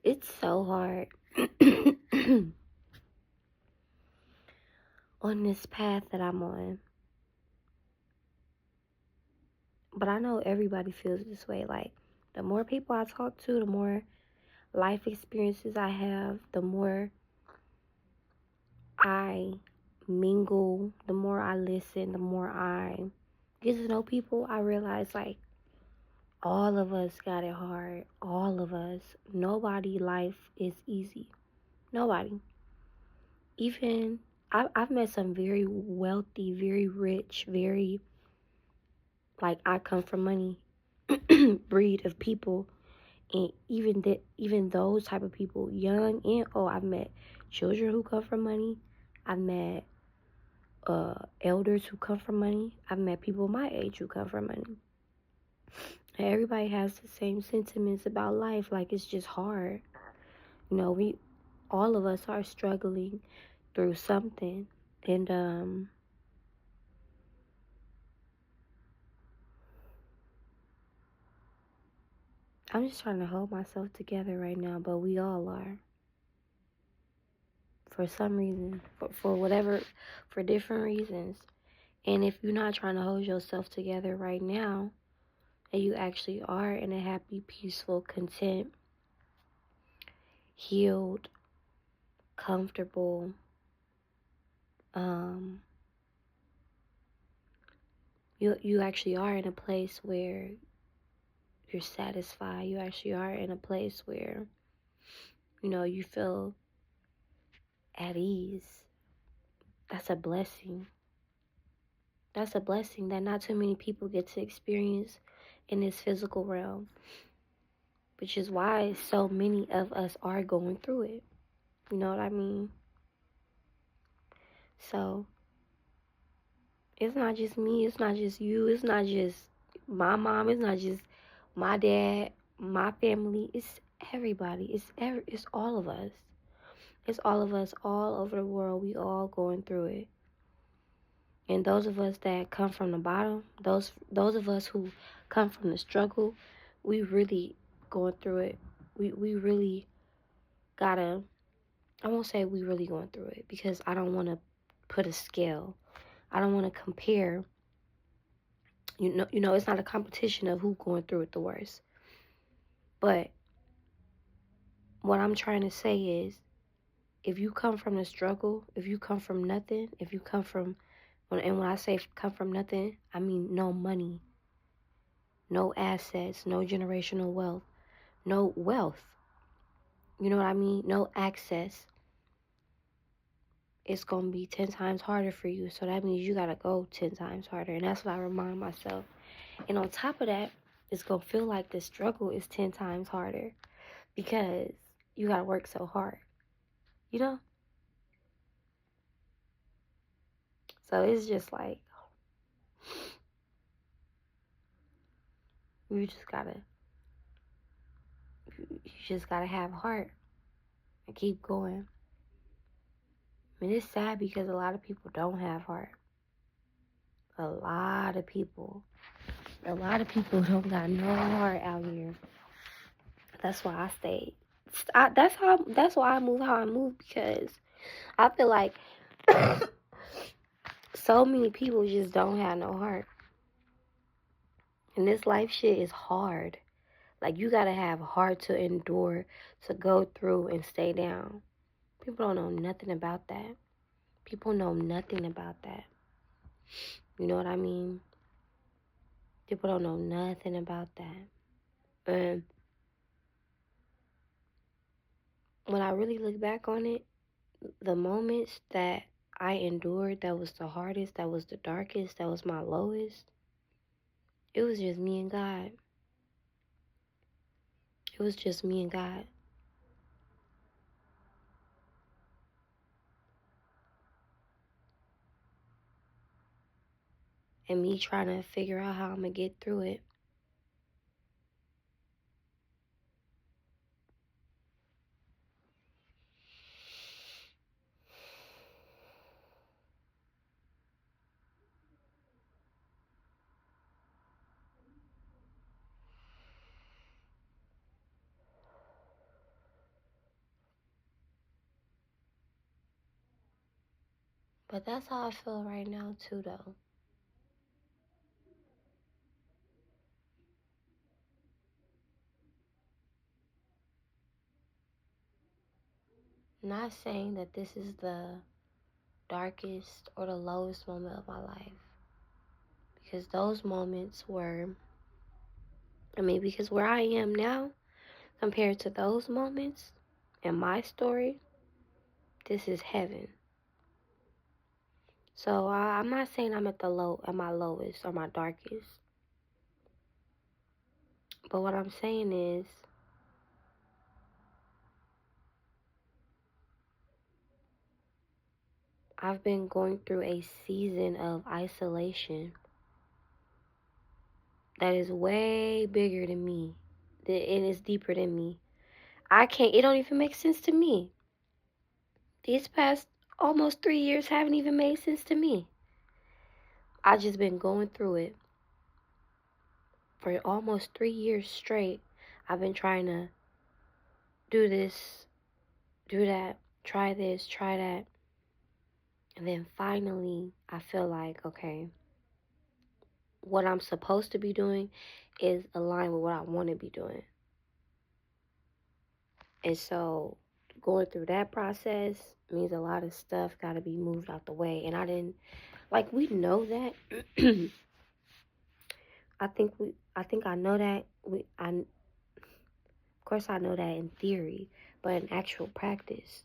It's so hard on this path that I'm on. But I know everybody feels this way. Like, the more people I talk to, the more life experiences I have, the more I mingle, the more I listen, the more I get to know people, I realize, like, all of us got it hard. All of us. Nobody life is easy. Nobody. Even, I've met some very wealthy, very rich, very, like, I come from money breed of people. And even those type of people, young and old, I've met children who come from money. I've met elders who come from money. I've met people my age who come from money. And everybody has the same sentiments about life. Like, it's just hard. You know, all of us are struggling through something. And I'm just trying to hold myself together right now, but we all are. For some reason, for whatever, for different reasons. And if you're not trying to hold yourself together right now, and you actually are in a happy, peaceful, content, healed, comfortable, you actually are in a place where you're satisfied. You actually are in a place where, you know, you feel at ease. That's a blessing. That's a blessing that not too many people get to experience in this physical realm, which is why so many of us are going through it. You know what I mean? So, it's not just me, it's not just you, it's not just my mom, it's not just my dad, my family, it's everybody. It's all of us. It's all of us all over the world. We all going through it. And those of us that come from the bottom, those of us who come from the struggle, we really going through it. We really gotta, I won't say we really going through it, because I don't want to put a scale. I don't want to compare. You know, it's not a competition of who going through it the worst. But what I'm trying to say is, if you come from the struggle, if you come from nothing, if you come from, and when I say come from nothing, I mean no money, no assets, no generational wealth, no wealth. You know what I mean? No access. It's going to be 10 times harder for you. So that means you got to go 10 times harder. And that's what I remind myself. And on top of that, it's going to feel like the struggle is 10 times harder, because you got to work so hard, you know? So it's just like, you just gotta have heart and keep going. I mean, it's sad because a lot of people don't have heart. A lot of people don't got no heart out here. That's why I stayed. That's why I move how I move, because I feel like so many people just don't have no heart. And this life shit is hard. Like, you gotta have heart to endure, to go through and stay down. People don't know nothing about that. People know nothing about that. You know what I mean? People don't know nothing about that. And when I really look back on it, the moments that I endured that was the hardest, that was the darkest, that was my lowest, it was just me and God. It was just me and God. And me trying to figure out how I'm going to get through it. But that's how I feel right now too, though. Not saying that this is the darkest or the lowest moment of my life. Because those moments were, because where I am now, compared to those moments in my story, this is heaven. So I'm not saying I'm at my lowest or my darkest. But what I'm saying is, I've been going through a season of isolation that is way bigger than me. And it's deeper than me. It don't even make sense to me. These past almost 3 years haven't even made sense to me. I just been going through it. For almost 3 years straight, I've been trying to do this, do that, try this, try that. And then finally, I feel like, okay, what I'm supposed to be doing is aligned with what I want to be doing. And so going through that process means a lot of stuff got to be moved out the way. And I didn't, we know that. I think I know that. Of course I know that in theory, but in actual practice,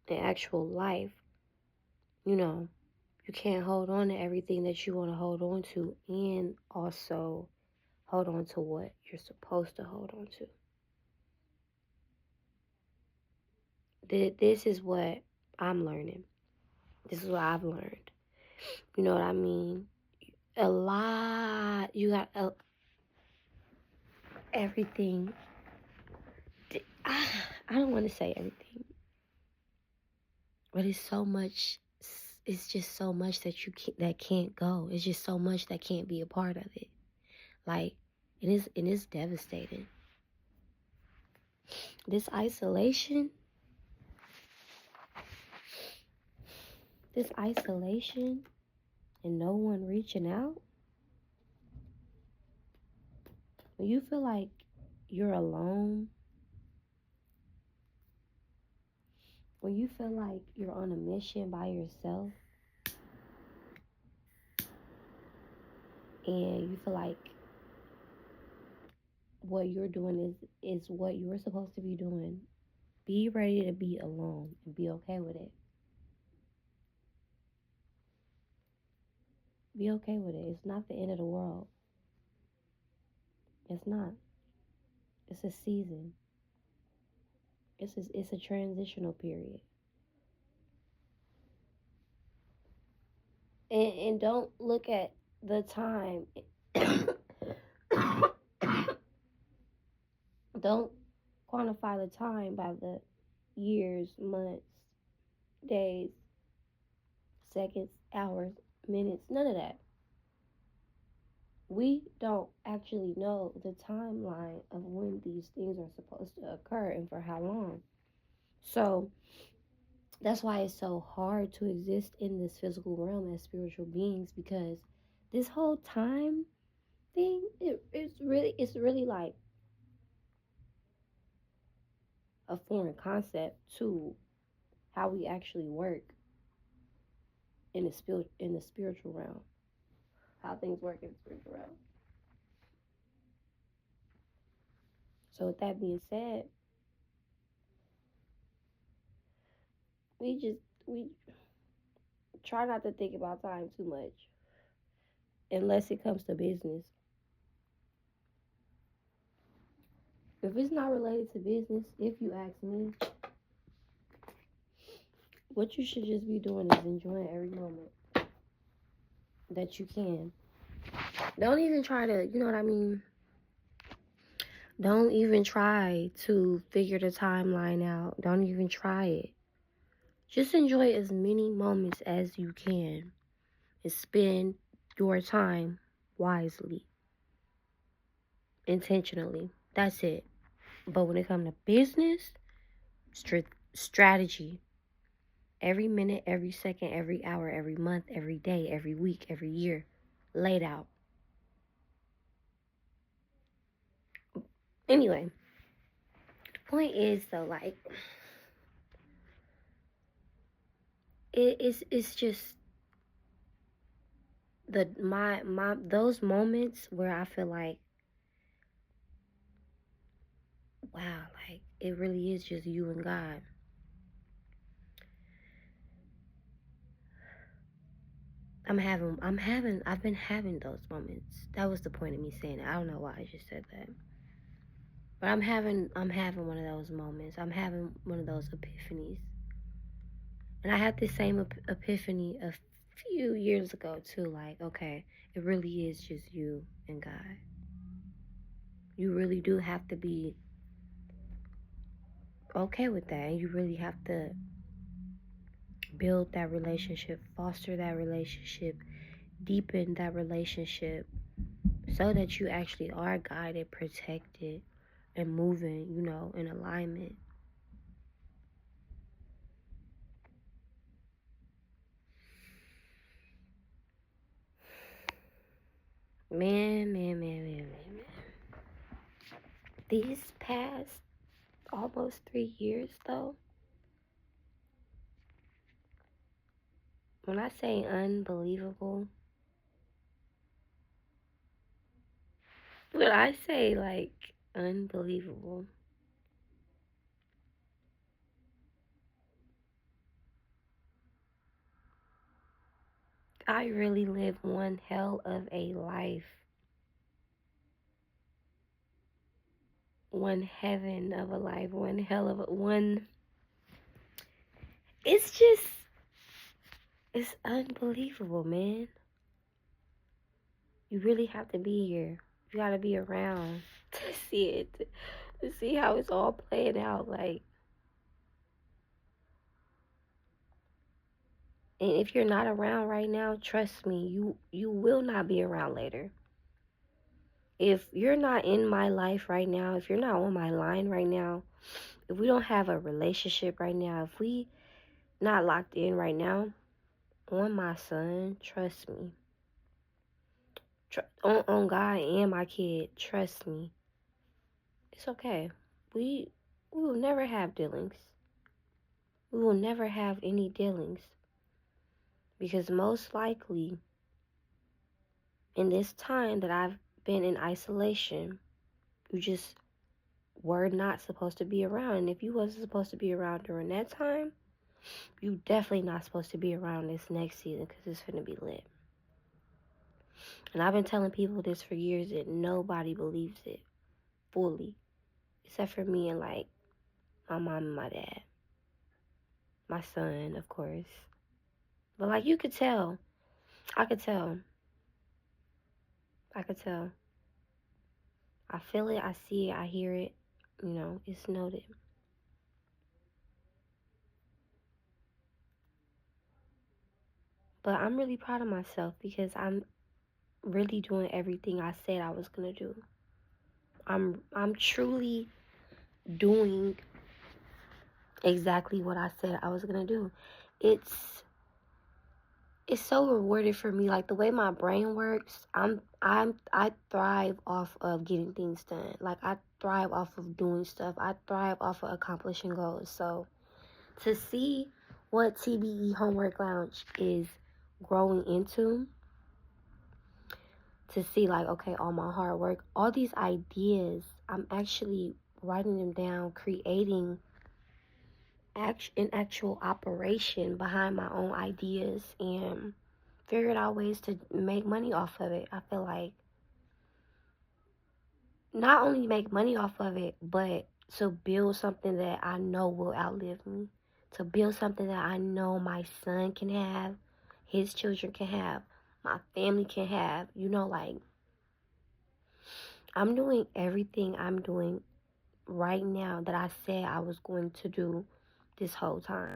in actual life, you can't hold on to everything that you want to hold on to and also hold on to what you're supposed to hold on to. This is what I'm learning. This is what I've learned. You know what I mean? A lot. You got everything. I don't want to say everything, but it's so much. It's just so much that that can't go. It's just so much that can't be a part of it. It is devastating. This isolation and no one reaching out, when you feel like you're alone, when you feel like you're on a mission by yourself, and you feel like what you're doing is what you're supposed to be doing, be ready to be alone and be okay with it. Be okay with it. It's not the end of the world. It's not. It's a season. It's a transitional period. And don't look at the time. Don't quantify the time by the years, months, days, seconds, hours, minutes, none of that. We don't actually know the timeline of when these things are supposed to occur and for how long. So that's why it's so hard to exist in this physical realm as spiritual beings, because this whole time thing, it's really like a foreign concept to how we actually work in the spiritual realm. How things work in the spiritual realm. So with that being said, we try not to think about time too much unless it comes to business. If it's not related to business, if you ask me, what you should just be doing is enjoying every moment that you can. Don't even try to, you know what I mean? Don't even try to figure the timeline out. Don't even try it. Just enjoy as many moments as you can and spend your time wisely, intentionally. That's it. But when it comes to business, strategy, Every minute, every second, every hour, every month, every day, every week, every year, laid out. Anyway, the point is though, like, it's just my those moments where I feel like, wow, like it really is just you and God. I've been having those moments. That was the point of me saying it. I don't know why I just said that. But I'm having one of those moments. I'm having one of those epiphanies. And I had the same epiphany a few years ago too. Like, okay, it really is just you and God. You really do have to be okay with that. And you really have to build that relationship, foster that relationship, deepen that relationship so that you actually are guided, protected, and moving, in alignment. Man. These past almost 3 years, though, when I say unbelievable, when I say like unbelievable, I really lived one hell of a life. One heaven of a life. One hell of a one. It's unbelievable, man. You really have to be here. You gotta be around to see it, to see how it's all playing out. Like, and if you're not around right now, trust me, you will not be around later. If you're not in my life right now, if you're not on my line right now, if we don't have a relationship right now, if we not locked in right now, on my son, trust me. On God and my kid, trust me. It's okay. We will never have dealings. We will never have any dealings. Because most likely, in this time that I've been in isolation, you just were not supposed to be around. And if you wasn't supposed to be around during that time, you definitely not supposed to be around this next season because it's going to be lit. And I've been telling people this for years and nobody believes it fully. Except for me and like my mom and my dad. My son, of course. But like you could tell. I could tell. I could tell. I feel it, I see it, I hear it. It's noted. But I'm really proud of myself because I'm really doing everything I said I was gonna do. I'm truly doing exactly what I said I was gonna do. It's so rewarding for me. Like the way my brain works, I thrive off of getting things done. Like I thrive off of doing stuff. I thrive off of accomplishing goals. So to see what TBE Homework Lounge is growing into, to see like, okay, all my hard work, all these ideas, I'm actually writing them down, creating an actual operation behind my own ideas and figured out ways to make money off of it. I feel like not only make money off of it, but to build something that I know will outlive me. To build something that I know my son can have, his children can have, my family can have. Like I'm doing everything I'm doing right now that I said I was going to do this whole time.